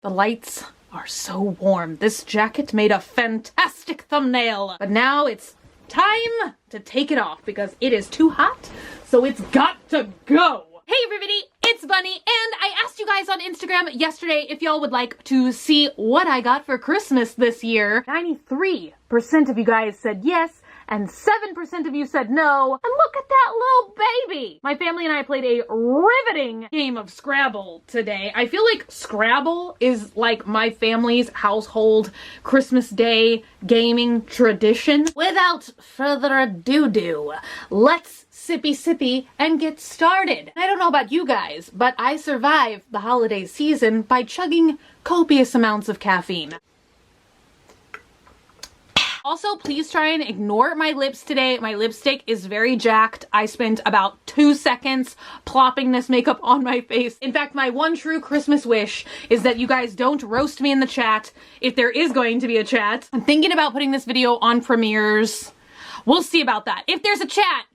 The lights are so warm. This jacket made a fantastic thumbnail. But now it's time to take it off because it is too hot, so it's got to go. Hey everybody, it's Bunny, and I asked you guys on Instagram yesterday if y'all would like to see what I got for Christmas this year. 93% of you guys said yes, and 7% of you said no. And look at that little baby! My family and I played a riveting game of Scrabble today. I feel like Scrabble is like my family's household Christmas Day gaming tradition. Without further ado, let's sippy and get started. I don't know about you guys, but I survive the holiday season by chugging copious amounts of caffeine. Also, please try and ignore my lips today. My lipstick is very jacked. I spent about 2 seconds plopping this makeup on my face. In fact, my one true Christmas wish is that you guys don't roast me in the chat if there is going to be a chat. I'm thinking about putting this video on premieres. We'll see about that. If there's a chat,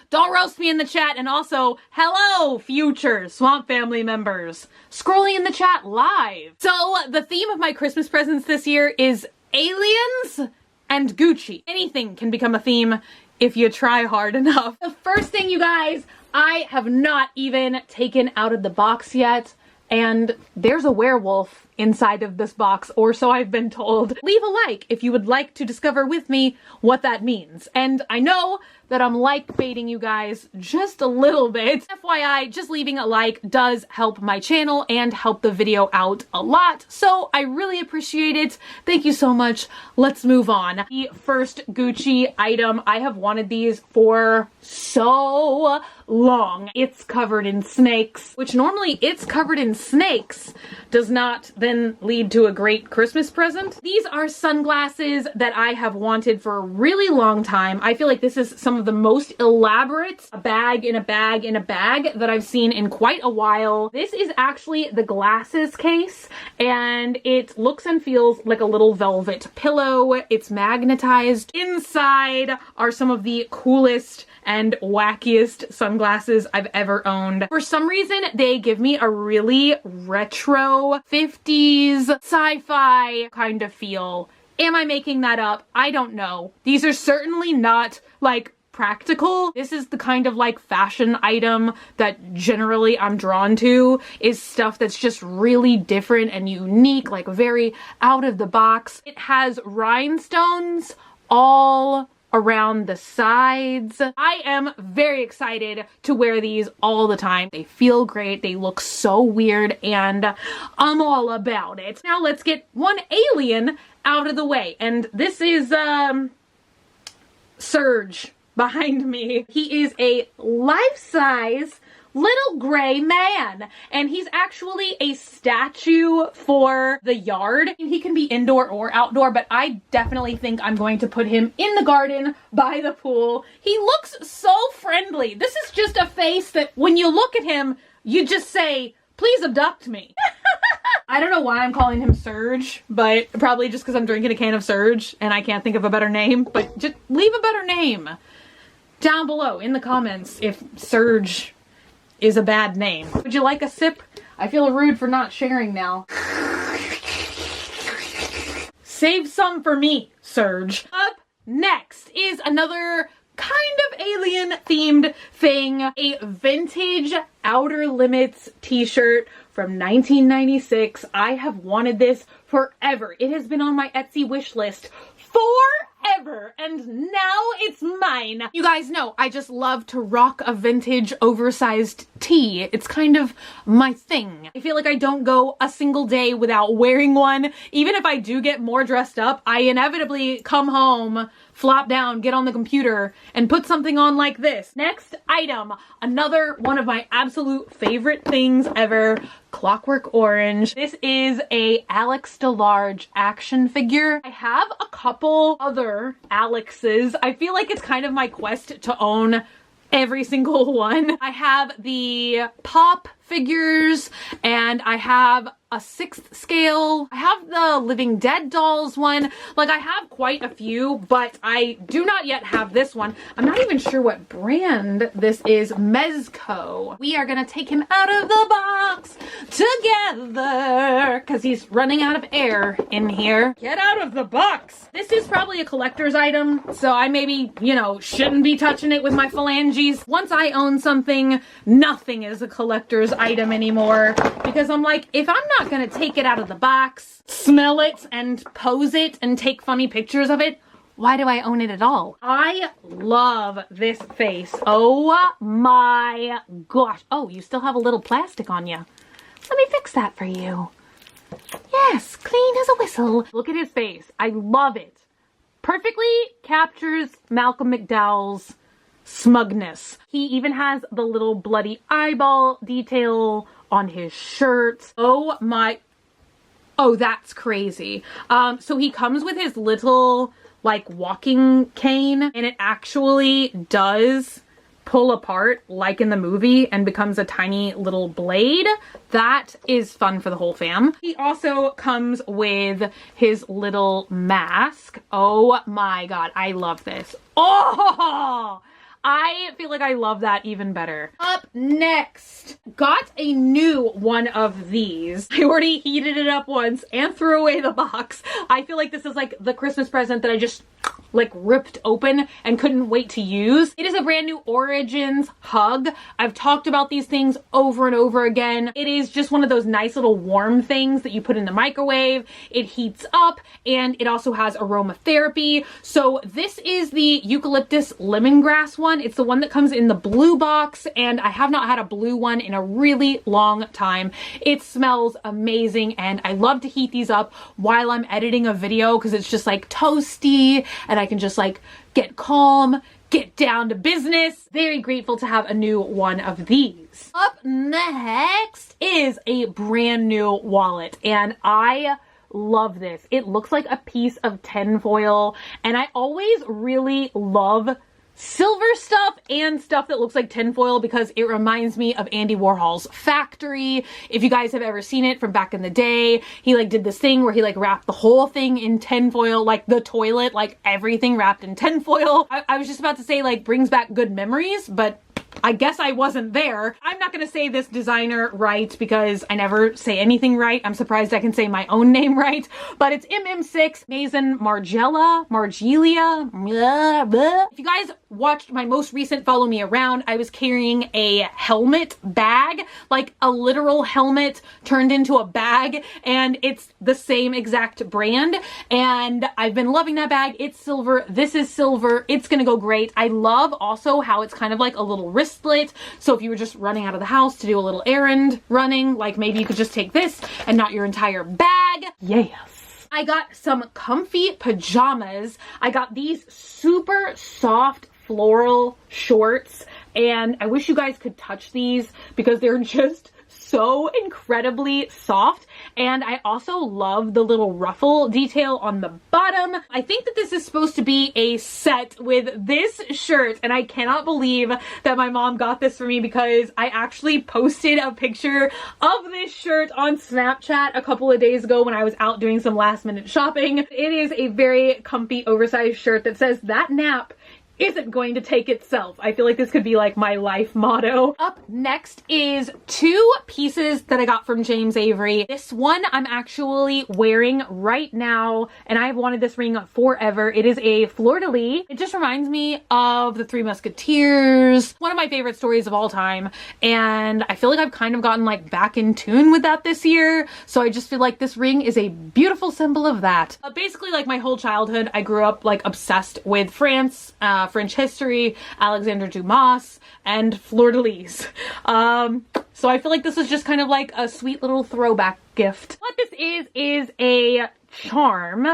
don't roast me in the chat. And also, hello, future Swamp Family members. Scrolling in the chat live. So, the theme of my Christmas presents this year is aliens and Gucci. Anything can become a theme if you try hard enough. The first thing, you guys, I have not even taken out of the box yet, and there's a werewolf inside of this box, or so I've been told. Leave a like if you would like to discover with me what that means. And I know that I'm like baiting you guys just a little bit. FYI, just leaving a like does help my channel and help the video out a lot, so I really appreciate it. Thank you so much. Let's move on. The first Gucci item, I have wanted these for so long. It's covered in snakes, which normally it's covered in snakes does not then lead to a great Christmas present. These are sunglasses that I have wanted for a really long time. I feel like this is some of the most elaborate bag in a bag in a bag that I've seen in quite a while. This is actually the glasses case, and it looks and feels like a little velvet pillow. It's magnetized. Inside are some of the coolest and wackiest sunglasses I've ever owned. For some reason, they give me a really retro 50s sci-fi kind of feel. Am I making that up? I don't know. These are certainly not like practical. This is the kind of like fashion item that generally I'm drawn to, is stuff that's just really different and unique, like very out of the box. It has rhinestones all around the sides. I am very excited to wear these all the time. They feel great, they look so weird, and I'm all about it. Now let's get one alien out of the way, and this is Serge behind me. He is a life-size little gray man, and he's actually a statue for the yard. He can be indoor or outdoor, but I definitely think I'm going to put him in the garden by the pool. He looks so friendly. This is just a face that when you look at him, you just say, please abduct me. I don't know why I'm calling him Serge, but probably just because I'm drinking a can of Serge and I can't think of a better name, but just leave a better name down below in the comments if Serge is a bad name. Would you like a sip? I feel rude for not sharing now. Save some for me, Serge. Up next is another kind of alien themed thing, a vintage Outer Limits t-shirt from 1996. I have wanted this forever. It has been on my Etsy wish list forever, and now it's mine. You guys know I just love to rock a vintage oversized tee. It's kind of my thing. I feel like I don't go a single day without wearing one. Even if I do get more dressed up, I inevitably come home, flop down, get on the computer, and put something on like this. Next item, another one of my absolute favorite things ever, Clockwork Orange. This is a Alex DeLarge action figure. I have a couple other Alexes. I feel like it's kind of my quest to own every single one. I have the Pop figures, and I have a 6th scale. I have the Living Dead dolls one. Like, I have quite a few, but I do not yet have this one. I'm not even sure what brand this is. Mezco. We are gonna take him out of the box together because he's running out of air in here. Get out of the box. This is probably a collector's item, so I maybe, you know, shouldn't be touching it with my phalanges. Once I own something, nothing is a collector's item anymore, because I'm like, if I'm not gonna take it out of the box, smell it, and pose it, and take funny pictures of it, why do I own it at all? I love this face. Oh my gosh. Oh, you still have a little plastic on you. Let me fix that for you. Yes, clean as a whistle. Look at his face. I love it. Perfectly captures Malcolm McDowell's smugness. He even has the little bloody eyeball detail on his shirt. Oh my, oh, that's crazy. So he comes with his little like walking cane, and it actually does pull apart like in the movie and becomes a tiny little blade. That is fun for the whole fam. He also comes with his little mask. Oh my God, I love this. Oh, I feel like I love that even better. Up next, got a new one of these. I already heated it up once and threw away the box. I feel like this is like the Christmas present that I just like ripped open and couldn't wait to use. It is a brand new Origins hug. I've talked about these things over and over again. It is just one of those nice little warm things that you put in the microwave. It heats up and it also has aromatherapy. So this is the eucalyptus lemongrass one. It's the one that comes in the blue box, and I have not had a blue one in a really long time. It smells amazing, and I love to heat these up while I'm editing a video because it's just like toasty and I can just like get calm, get down to business. Very grateful to have a new one of these. Up next is a brand new wallet, and I love this. It looks like a piece of tinfoil, and I always really love silver stuff and stuff that looks like tinfoil because it reminds me of Andy Warhol's Factory. If you guys have ever seen it from back in the day, he like did this thing where he like wrapped the whole thing in tinfoil, like the toilet, like everything wrapped in tinfoil. I was just about to say like brings back good memories, but I guess I wasn't there. I'm not gonna say this designer right because I never say anything right. I'm surprised I can say my own name right, but it's MM6 Mason Margiela. If you guys watched my most recent Follow Me Around, I was carrying a helmet bag, like a literal helmet turned into a bag, and it's the same exact brand, and I've been loving that bag. It's silver. This is silver. It's gonna go great. I love also how it's kind of like a little wristlet, so if you were just running out of the house to do a little errand running, like maybe you could just take this and not your entire bag. Yes. I got some comfy pajamas. I got these super soft floral shorts, and I wish you guys could touch these because they're just so incredibly soft. And I also love the little ruffle detail on the bottom. I think that this is supposed to be a set with this shirt, and I cannot believe that my mom got this for me because I actually posted a picture of this shirt on Snapchat a couple of days ago when I was out doing some last minute shopping. It is a very comfy oversized shirt that says that nap isn't going to take itself. I feel like this could be like my life motto. Up next is two pieces that I got from James Avery. This one I'm actually wearing right now, and I've wanted this ring forever. It is a fleur-de-lis. It just reminds me of the Three Musketeers, one of my favorite stories of all time, and I feel like I've kind of gotten like back in tune with that this year, so I just feel like this ring is a beautiful symbol of that. Basically, like my whole childhood, I grew up like obsessed with France, French history, Alexander Dumas, and fleur-de-lis. So I feel like this is just kind of like a sweet little throwback gift. What this is a charm,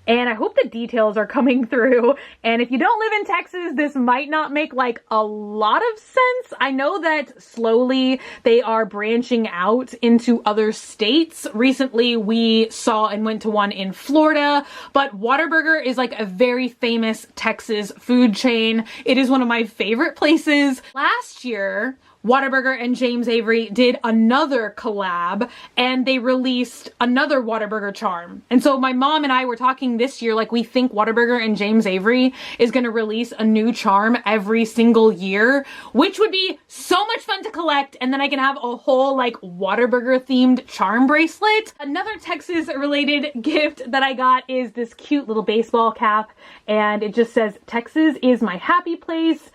and I hope the details are coming through. And if you don't live in Texas, this might not make like a lot of sense. I know that slowly they are branching out into other states. Recently we saw and went to one in Florida, but Whataburger is like a very famous Texas food chain. It is one of my favorite places. Last year, Whataburger and James Avery did another collab and they released another Whataburger charm. And so my mom and I were talking this year, like we think Whataburger and James Avery is going to release a new charm every single year, which would be so much fun to collect. And then I can have a whole like Whataburger themed charm bracelet. Another Texas related gift that I got is this cute little baseball cap, and it just says, "Texas is my happy place."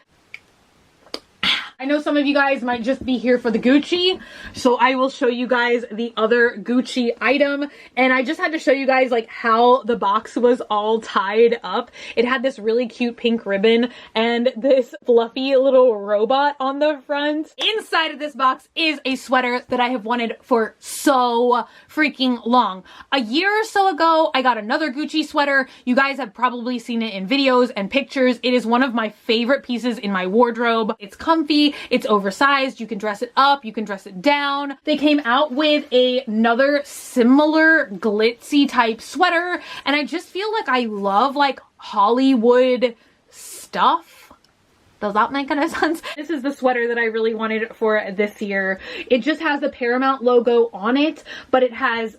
I know some of you guys might just be here for the Gucci, so I will show you guys the other Gucci item. And I just had to show you guys like how the box was all tied up. It had this really cute pink ribbon and this fluffy little robot on the front. Inside of this box is a sweater that I have wanted for so freaking long. A year or so ago, I got another Gucci sweater. You guys have probably seen it in videos and pictures. It is one of my favorite pieces in my wardrobe. It's comfy. It's oversized. You can dress it up. You can dress it down. They came out with another similar glitzy type sweater. And I just feel like I love like Hollywood stuff. Does that make any sense? This is the sweater that I really wanted for this year. It just has the Paramount logo on it, but it has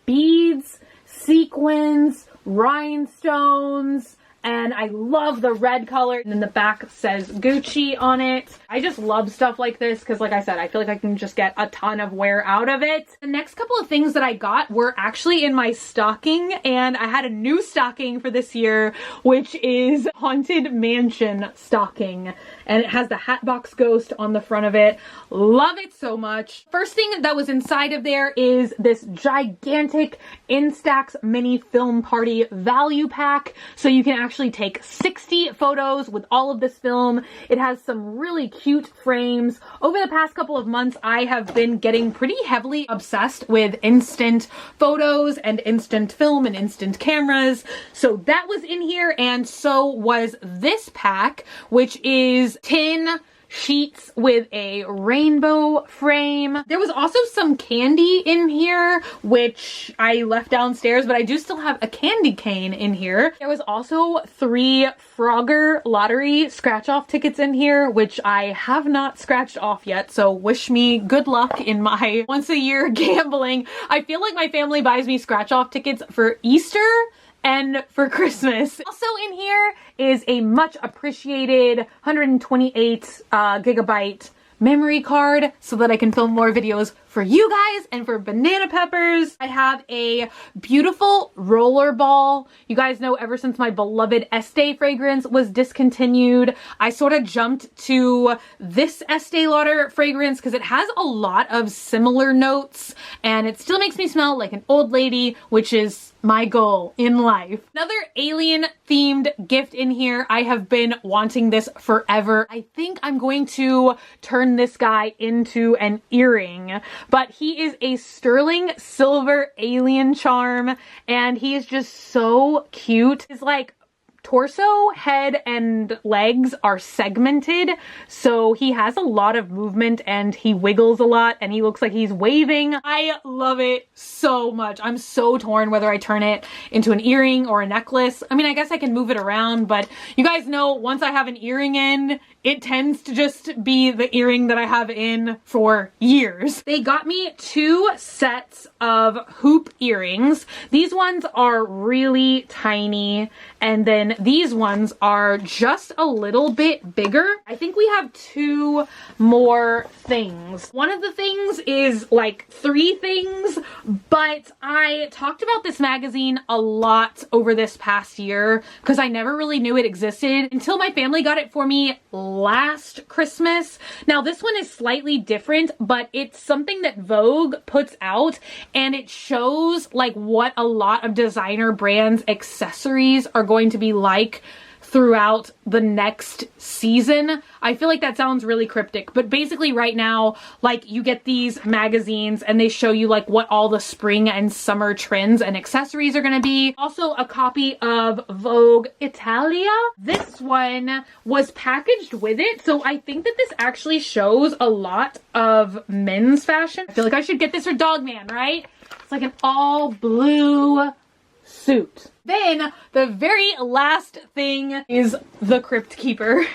beads, sequins, rhinestones, and I love the red color. And then the back says Gucci on it. I just love stuff like this because, like I said, I feel like I can just get a ton of wear out of it. The next couple of things that I got were actually in my stocking, and I had a new stocking for this year, which is Haunted Mansion stocking. And it has the Hatbox Ghost on the front of it. Love it so much. First thing that was inside of there is this gigantic Instax mini film party value pack. So you can actually take 60 photos with all of this film. It has some really cute frames. Over the past couple of months, I have been getting pretty heavily obsessed with instant photos and instant film and instant cameras. So that was in here, and so was this pack, which is 10 sheets with a rainbow frame. There was also some candy in here, which I left downstairs, but I do still have a candy cane in here. There was also 3 Frogger lottery scratch-off tickets in here, which I have not scratched off yet, so wish me good luck in my once-a-year gambling. I feel like my family buys me scratch-off tickets for Easter and for Christmas. Also in here is a much appreciated 128 gigabyte memory card so that I can film more videos for you guys and for Banana Peppers. I have a beautiful roller ball. You guys know ever since my beloved Estee fragrance was discontinued, I sort of jumped to this Estee Lauder fragrance because it has a lot of similar notes and it still makes me smell like an old lady, which is my goal in life. Another alien themed gift in here. I have been wanting this forever. I think I'm going to turn this guy into an earring, but he is a sterling silver alien charm and he is just so cute. His like torso, head, and legs are segmented, so he has a lot of movement and he wiggles a lot and he looks like he's waving. I love it so much. I'm so torn whether I turn it into an earring or a necklace. I mean, I guess I can move it around, but you guys know once I have an earring in, it tends to just be the earring that I have in for years. They got me 2 sets of hoop earrings. These ones are really tiny, and then these ones are just a little bit bigger. I think we have 2 more things. One of the things is like 3 things, but I talked about this magazine a lot over this past year because I never really knew it existed until my family got it for me last Christmas. Now this one is slightly different, but it's something that Vogue puts out and it shows like what a lot of designer brands' accessories are going to be like throughout the next season. I feel like that sounds really cryptic, but basically right now, like you get these magazines and they show you like what all the spring and summer trends and accessories are gonna be. Also a copy of Vogue Italia. This one was packaged with it, so I think that this actually shows a lot of men's fashion. I feel like I should get this for Dog Man, right? It's like an all blue suit. Then the very last thing is the Cryptkeeper.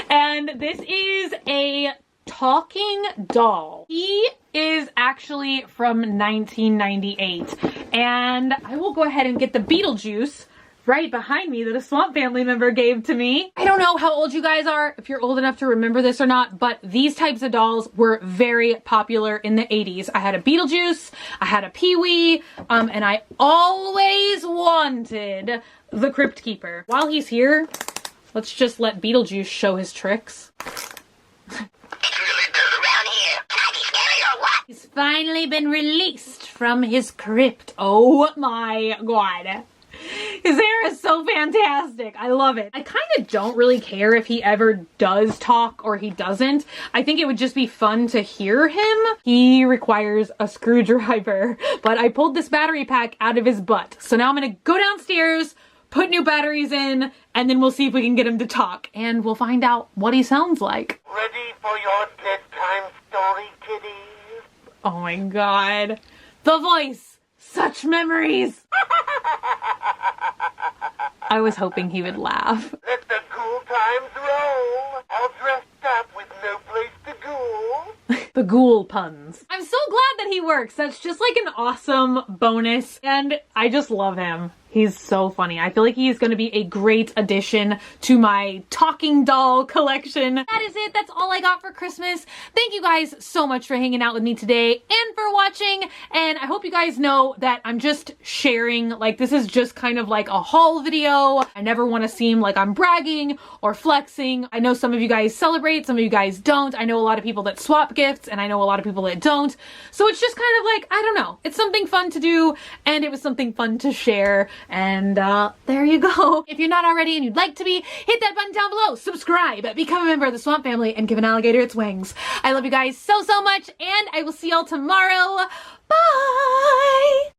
And this is a talking doll. He is actually from 1998, and I will go ahead and get the Beetlejuice right behind me that a Swamp family member gave to me. I don't know how old you guys are, if you're old enough to remember this or not, but these types of dolls were very popular in the 80s. I had a Beetlejuice, I had a Pee-wee, and I always wanted the Cryptkeeper. While he's here, let's just let Beetlejuice show his tricks. He's finally been released from his crypt. Oh my god. His hair is so fantastic. I love it. I kind of don't really care if he ever does talk or he doesn't. I think it would just be fun to hear him. He requires a screwdriver, but I pulled this battery pack out of his butt. So now I'm gonna go downstairs, put new batteries in, and then we'll see if we can get him to talk. And we'll find out what he sounds like. Ready for your bedtime story, kitties? Oh my god. The voice. Such memories. I was hoping he would laugh. Let the cool times roll. All dressed up with no place to go. The ghoul puns. I'm so glad that he works. That's just like an awesome bonus. And I just love him. He's so funny. I feel like he's going to be a great addition to my talking doll collection. That is it. That's all I got for Christmas. Thank you guys so much for hanging out with me today and for watching. And I hope you guys know that I'm just sharing. Like, this is just kind of like a haul video. I never want to seem like I'm bragging or flexing. I know some of you guys celebrate, some of you guys don't. I know a lot of people that swap gifts, and I know a lot of people that don't. So it's just kind of like, I don't know. It's something fun to do, and it was something fun to share. And there you go. If you're not already and you'd like to be, hit that button down below, subscribe, become a member of the Swamp family, and give an alligator its wings. I love you guys so, so much, and I will see y'all tomorrow. Bye!